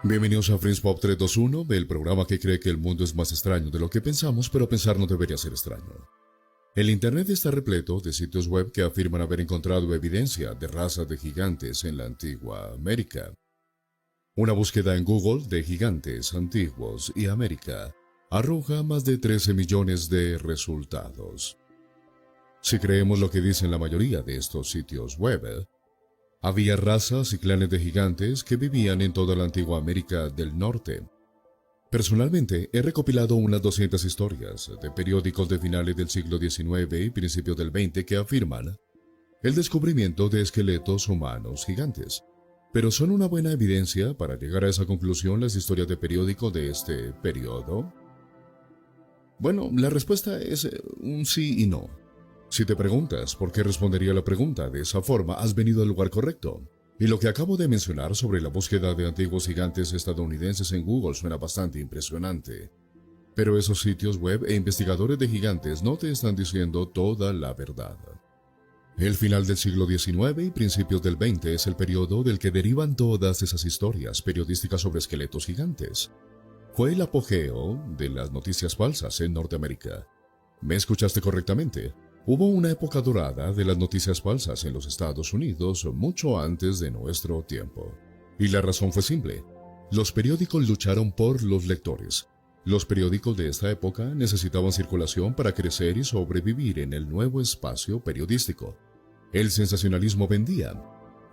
Bienvenidos a Friends Pop 321, el programa que cree que el mundo es más extraño de lo que pensamos, pero pensar no debería ser extraño. El Internet está repleto de sitios web que afirman haber encontrado evidencia de razas de gigantes en la antigua América. Una búsqueda en Google de gigantes antiguos y América arroja más de 13 millones de resultados. Si creemos lo que dicen la mayoría de estos sitios web, había razas y clanes de gigantes que vivían en toda la antigua América del Norte. Personalmente, he recopilado unas 200 historias de periódicos de finales del siglo XIX y principios del XX que afirman el descubrimiento de esqueletos humanos gigantes. ¿Pero son una buena evidencia para llegar a esa conclusión las historias de periódico de este periodo? Bueno, la respuesta es un sí y no. Si te preguntas por qué respondería la pregunta de esa forma, has venido al lugar correcto. Y lo que acabo de mencionar sobre la búsqueda de antiguos gigantes estadounidenses en Google suena bastante impresionante. Pero esos sitios web e investigadores de gigantes no te están diciendo toda la verdad. El final del siglo XIX y principios del XX es el periodo del que derivan todas esas historias periodísticas sobre esqueletos gigantes. Fue el apogeo de las noticias falsas en Norteamérica. ¿Me escuchaste correctamente? Hubo una época dorada de las noticias falsas en los Estados Unidos mucho antes de nuestro tiempo. Y la razón fue simple. Los periódicos lucharon por los lectores. Los periódicos de esta época necesitaban circulación para crecer y sobrevivir en el nuevo espacio periodístico. El sensacionalismo vendía.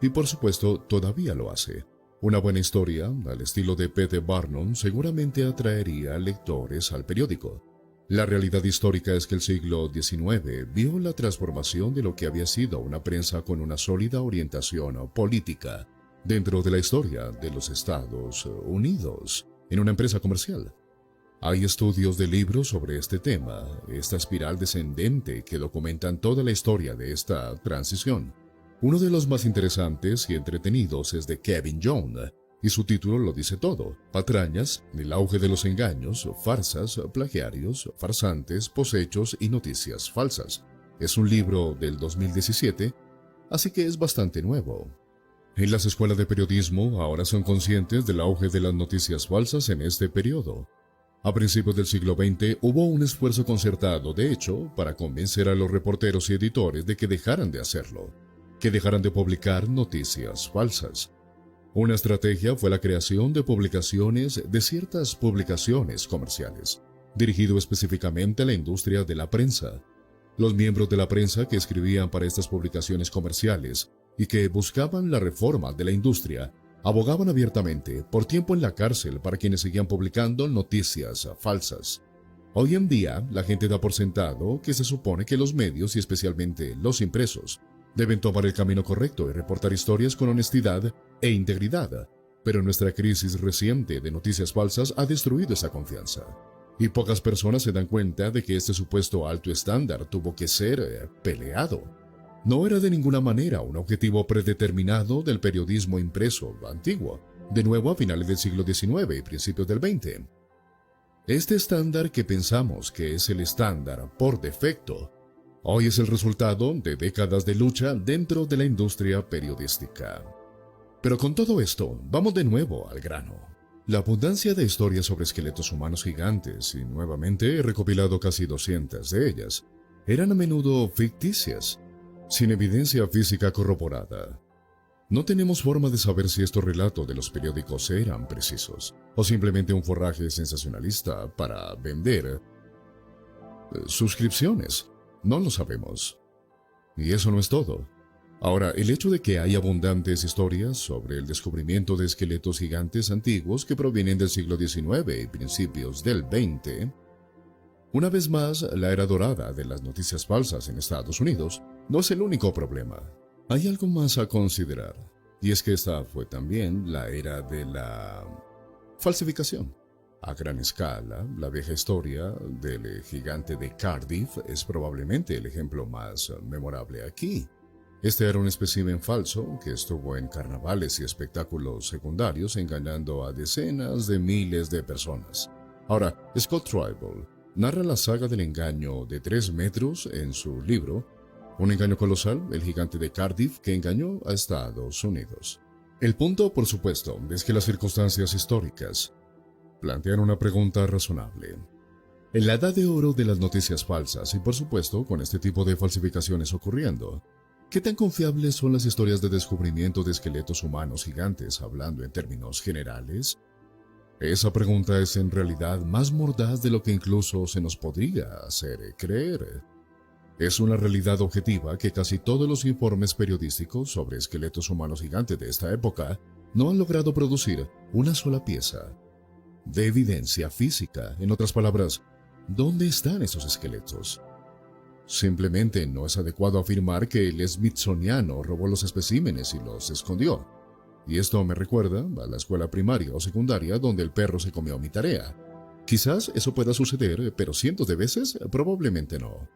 Y por supuesto, todavía lo hace. Una buena historia, al estilo de P.T. Barnum, seguramente atraería lectores al periódico. La realidad histórica es que el siglo XIX vio la transformación de lo que había sido una prensa con una sólida orientación política dentro de la historia de los Estados Unidos, en una empresa comercial. Hay estudios de libros sobre este tema, esta espiral descendente que documentan toda la historia de esta transición. Uno de los más interesantes y entretenidos es de Kevin Young, y su título lo dice todo: Patrañas, el auge de los engaños, farsas, plagiarios, farsantes, posechos y noticias falsas. Es un libro del 2017, así que es bastante nuevo. En las escuelas de periodismo ahora son conscientes del auge de las noticias falsas en este periodo. A principios del siglo XX hubo un esfuerzo concertado, de hecho, para convencer a los reporteros y editores de que dejaran de hacerlo, que dejaran de publicar noticias falsas. Una estrategia fue la creación de publicaciones de ciertas publicaciones comerciales, dirigido específicamente a la industria de la prensa. Los miembros de la prensa que escribían para estas publicaciones comerciales y que buscaban la reforma de la industria, abogaban abiertamente por tiempo en la cárcel para quienes seguían publicando noticias falsas. Hoy en día, la gente da por sentado que se supone que los medios y especialmente los impresos deben tomar el camino correcto y reportar historias con honestidad e integridad, pero nuestra crisis reciente de noticias falsas ha destruido esa confianza. Y pocas personas se dan cuenta de que este supuesto alto estándar tuvo que ser peleado. No era de ninguna manera un objetivo predeterminado del periodismo impreso antiguo, de nuevo a finales del siglo XIX y principios del XX. Este estándar que pensamos que es el estándar por defecto, hoy es el resultado de décadas de lucha dentro de la industria periodística. Pero con todo esto, vamos de nuevo al grano. La abundancia de historias sobre esqueletos humanos gigantes, y nuevamente he recopilado casi 200 de ellas, eran a menudo ficticias, sin evidencia física corroborada. No tenemos forma de saber si estos relatos de los periódicos eran precisos, o simplemente un forraje sensacionalista para vender suscripciones. No lo sabemos. Y eso no es todo. Ahora, el hecho de que hay abundantes historias sobre el descubrimiento de esqueletos gigantes antiguos que provienen del siglo XIX y principios del XX, una vez más, la era dorada de las noticias falsas en Estados Unidos no es el único problema. Hay algo más a considerar, y es que esta fue también la era de la falsificación. A gran escala, la vieja historia del gigante de Cardiff es probablemente el ejemplo más memorable aquí. Este era un espécimen falso que estuvo en carnavales y espectáculos secundarios engañando a decenas de miles de personas. Ahora, Scott Tribal narra la saga del engaño de 3 metros en su libro Un engaño colosal, el gigante de Cardiff que engañó a Estados Unidos. El punto, por supuesto, es que las circunstancias históricas plantean una pregunta razonable. En la edad de oro de las noticias falsas y, por supuesto, con este tipo de falsificaciones ocurriendo, ¿qué tan confiables son las historias de descubrimiento de esqueletos humanos gigantes hablando en términos generales? Esa pregunta es en realidad más mordaz de lo que incluso se nos podría hacer creer. Es una realidad objetiva que casi todos los informes periodísticos sobre esqueletos humanos gigantes de esta época no han logrado producir una sola pieza de evidencia física. En otras palabras, ¿dónde están esos esqueletos? Simplemente no es adecuado afirmar que el Smithsoniano robó los especímenes y los escondió. Y esto me recuerda a la escuela primaria o secundaria donde el perro se comió mi tarea. Quizás eso pueda suceder, pero cientos de veces probablemente no.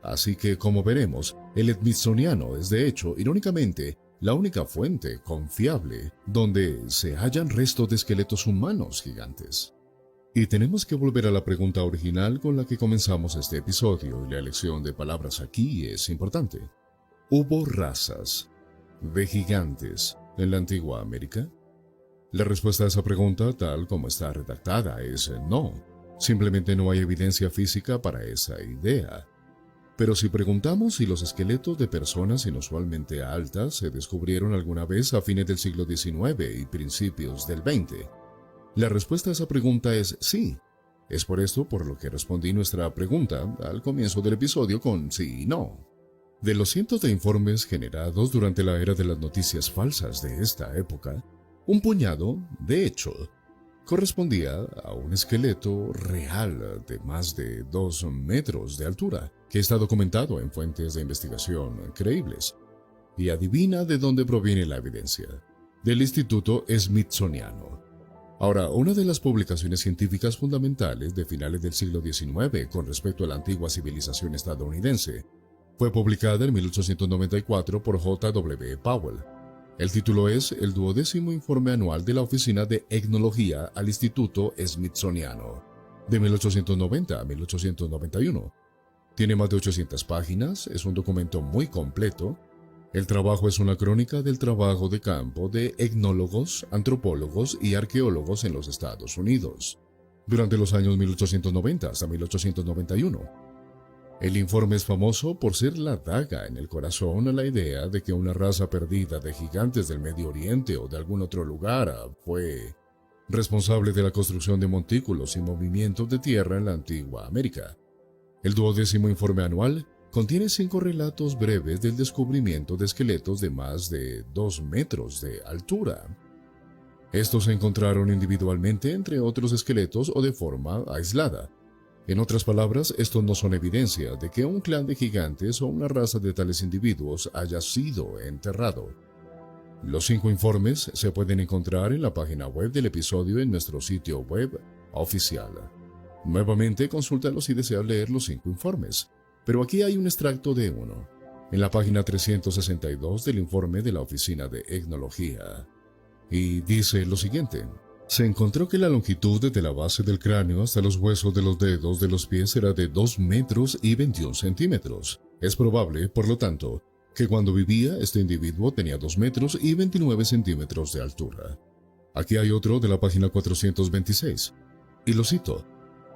Así que, como veremos, el Smithsoniano es de hecho, irónicamente, la única fuente confiable donde se hallan restos de esqueletos humanos gigantes. Y tenemos que volver a la pregunta original con la que comenzamos este episodio, y la elección de palabras aquí es importante. ¿Hubo razas de gigantes en la antigua América? La respuesta a esa pregunta, tal como está redactada, es no. Simplemente no hay evidencia física para esa idea. Pero si preguntamos si los esqueletos de personas inusualmente altas se descubrieron alguna vez a fines del siglo XIX y principios del XX, la respuesta a esa pregunta es sí. Es por esto por lo que respondí nuestra pregunta al comienzo del episodio con sí y no. De los cientos de informes generados durante la era de las noticias falsas de esta época, un puñado, de hecho, correspondía a un esqueleto real de más de 2 metros de altura, que está documentado en fuentes de investigación creíbles. Y adivina de dónde proviene la evidencia: del Instituto Smithsoniano. Ahora, una de las publicaciones científicas fundamentales de finales del siglo XIX con respecto a la antigua civilización estadounidense fue publicada en 1894 por J. W. Powell. El título es El 12º Informe Anual de la Oficina de Etnología al Instituto Smithsoniano, de 1890 a 1891. Tiene más de 800 páginas, es un documento muy completo. El trabajo es una crónica del trabajo de campo de etnólogos, antropólogos y arqueólogos en los Estados Unidos, durante los años 1890 hasta 1891. El informe es famoso por ser la daga en el corazón a la idea de que una raza perdida de gigantes del Medio Oriente o de algún otro lugar fue responsable de la construcción de montículos y movimientos de tierra en la antigua América. El 12º informe anual contiene 5 relatos breves del descubrimiento de esqueletos de más de 2 metros de altura. Estos se encontraron individualmente entre otros esqueletos o de forma aislada. En otras palabras, estos no son evidencia de que un clan de gigantes o una raza de tales individuos haya sido enterrado. Los 5 informes se pueden encontrar en la página web del episodio en nuestro sitio web oficial. Nuevamente, consúltalos si deseas leer los 5 informes, pero aquí hay un extracto de uno, en la página 362 del informe de la Oficina de Etnología. Y dice lo siguiente: se encontró que la longitud desde la base del cráneo hasta los huesos de los dedos de los pies era de 2 metros y 21 centímetros. Es probable, por lo tanto, que cuando vivía este individuo tenía 2 metros y 29 centímetros de altura. Aquí hay otro de la página 426, y lo cito: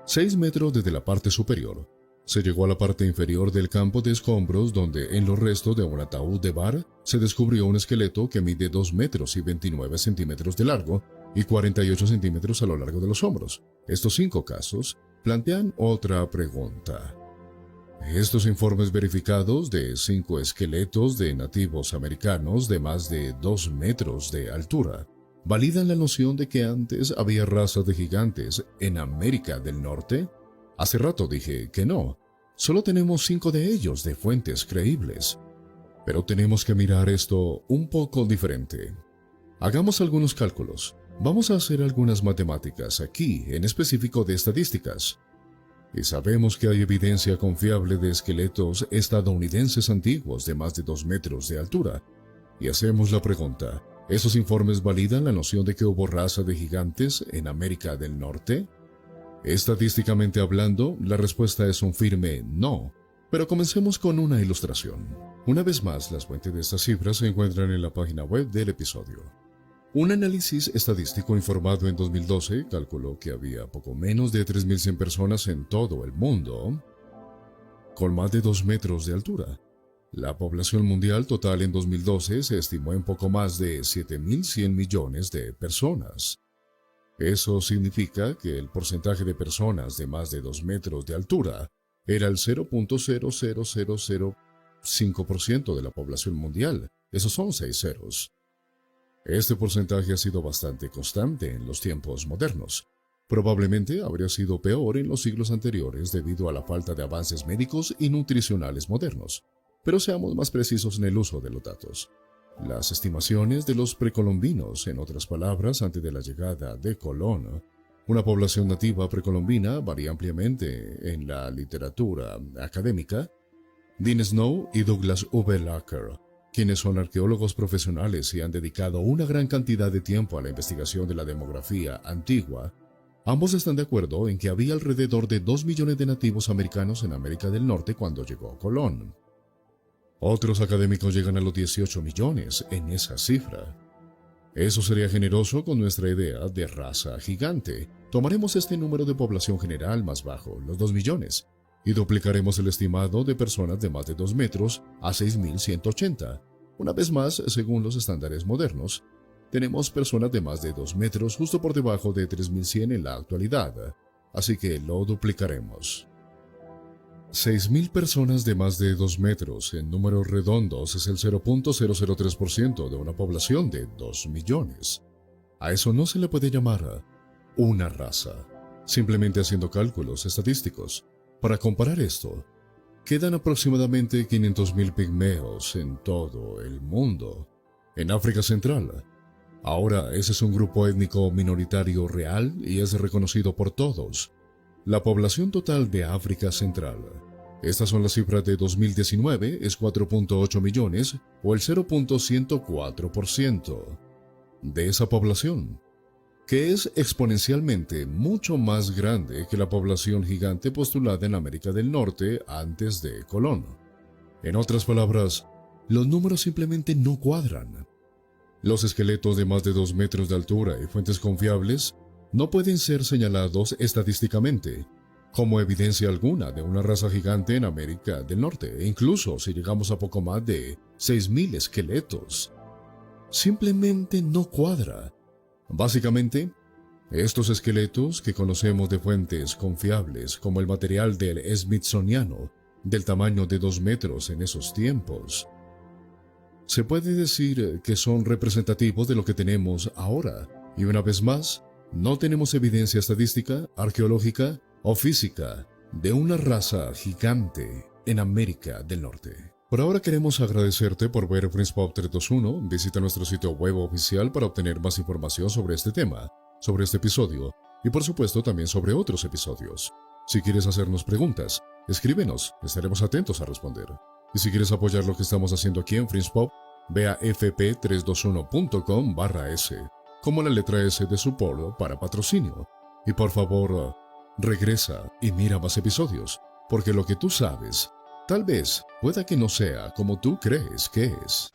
6 metros desde la parte superior. Se llegó a la parte inferior del campo de escombros donde en los restos de un ataúd de bar se descubrió un esqueleto que mide 2 metros y 29 centímetros de largo y 48 centímetros a lo largo de los hombros. Estos 5 casos plantean otra pregunta. Estos informes verificados de 5 esqueletos de nativos americanos de más de 2 metros de altura validan la noción de que antes había razas de gigantes en América del Norte. Hace rato dije que no. Solo tenemos 5 de ellos de fuentes creíbles. Pero tenemos que mirar esto un poco diferente. Hagamos algunos cálculos. Vamos a hacer algunas matemáticas aquí, en específico de estadísticas. Y sabemos que hay evidencia confiable de esqueletos estadounidenses antiguos de más de 2 metros de altura. Y hacemos la pregunta: ¿esos informes validan la noción de que hubo raza de gigantes en América del Norte? Estadísticamente hablando, la respuesta es un firme no. Pero comencemos con una ilustración. Una vez más, las fuentes de estas cifras se encuentran en la página web del episodio. Un análisis estadístico informado en 2012 calculó que había poco menos de 3.100 personas en todo el mundo con más de 2 metros de altura. La población mundial total en 2012 se estimó en poco más de 7.100 millones de personas. Eso significa que el porcentaje de personas de más de 2 metros de altura era el 0.00005% de la población mundial. Esos son 6 ceros. Este porcentaje ha sido bastante constante en los tiempos modernos. Probablemente habría sido peor en los siglos anteriores debido a la falta de avances médicos y nutricionales modernos. Pero seamos más precisos en el uso de los datos. Las estimaciones de los precolombinos, en otras palabras, antes de la llegada de Colón, una población nativa precolombina, varía ampliamente en la literatura académica. Dean Snow y Douglas V. Lacker, quienes son arqueólogos profesionales y han dedicado una gran cantidad de tiempo a la investigación de la demografía antigua, ambos están de acuerdo en que había alrededor de 2 millones de nativos americanos en América del Norte cuando llegó Colón. Otros académicos llegan a los 18 millones en esa cifra. Eso sería generoso con nuestra idea de raza gigante. Tomaremos este número de población general más bajo, los 2 millones, y duplicaremos el estimado de personas de más de 2 metros a 6.180. Una vez más, según los estándares modernos, tenemos personas de más de 2 metros justo por debajo de 3.100 en la actualidad, así que lo duplicaremos. 6.000 personas de más de 2 metros en números redondos es el 0.003% de una población de 2 millones. A eso no se le puede llamar una raza, simplemente haciendo cálculos estadísticos. Para comparar esto, quedan aproximadamente 500.000 pigmeos en todo el mundo. En África Central, ahora ese es un grupo étnico minoritario real y es reconocido por todos. La población total de África Central, estas son las cifras de 2019, es 4.8 millones o el 0.104% de esa población, que es exponencialmente mucho más grande que la población gigante postulada en América del Norte antes de Colón. En otras palabras, los números simplemente no cuadran. Los esqueletos de más de 2 metros de altura y fuentes confiables no pueden ser señalados estadísticamente como evidencia alguna de una raza gigante en América del Norte, e incluso si llegamos a poco más de 6.000 esqueletos. Simplemente no cuadra. Básicamente, estos esqueletos que conocemos de fuentes confiables como el material del Smithsoniano, del tamaño de 2 metros en esos tiempos, se puede decir que son representativos de lo que tenemos ahora, y una vez más, no tenemos evidencia estadística, arqueológica o física de una raza gigante en América del Norte. Por ahora queremos agradecerte por ver Fringe Pop 321. Visita nuestro sitio web oficial para obtener más información sobre este tema, sobre este episodio y por supuesto también sobre otros episodios. Si quieres hacernos preguntas, escríbenos, estaremos atentos a responder. Y si quieres apoyar lo que estamos haciendo aquí en Fringe Pop, ve a fp321.com/s, como la letra S de support para patrocinio. Y por favor, regresa y mira más episodios, porque lo que tú sabes, tal vez pueda que no sea como tú crees que es.